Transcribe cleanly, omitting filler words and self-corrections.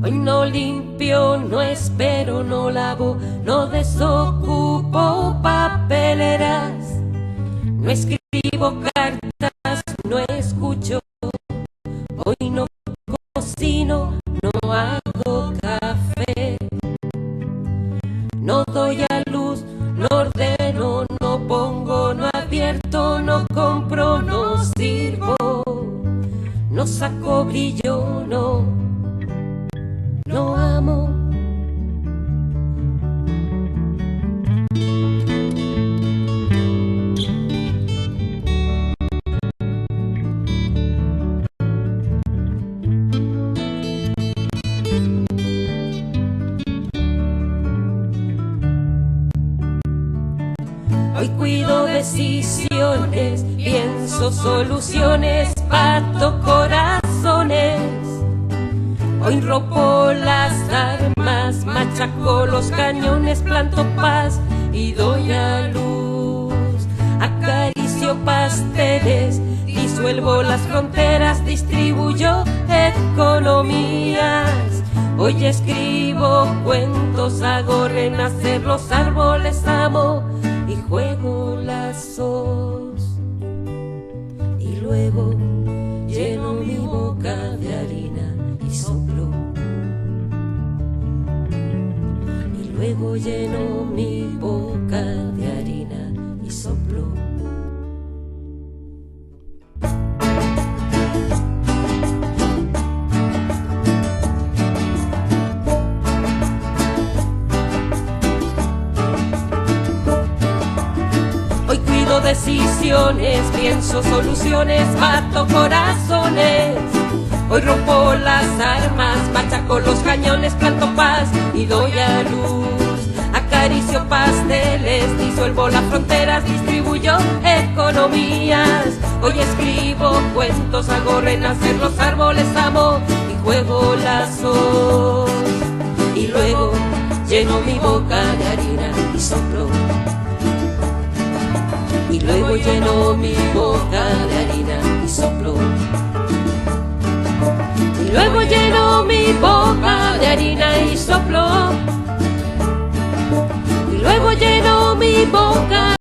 Hoy no limpio, no espero, no lavo, no desocupo papeleras, no escribo cartas, no escucho, hoy no cocino, no hago café, no doy a luz, no ordeno, no pongo, no advierto, no compro, no sirvo, no saco brillo, no amo. Hoy cuido decisiones, pienso soluciones, parto corazones. Hoy rompo las armas, machaco los cañones, planto paz y doy a luz. Acaricio pasteles, disuelvo las fronteras, distribuyo economías. Hoy escribo cuentos, hago renacer los árboles, amo y juego lazos. Y luego lleno mi boca de harina y soplo. Y luego lleno mi boca de harina y soplo. Hoy cuido decisiones, pienso soluciones, mato corazones. Hoy rompo las armas, machaco los cañones, planto paz y doy a luz. Acaricio pasteles, disuelvo las fronteras, distribuyo economías. Hoy escribo cuentos, hago renacer los árboles, amo y juego lazos. Y luego lleno mi boca de harina y soplo. Y luego lleno mi boca de harina y soplo. Y luego lleno mi boca de harina y soplo. Y luego lleno mi boca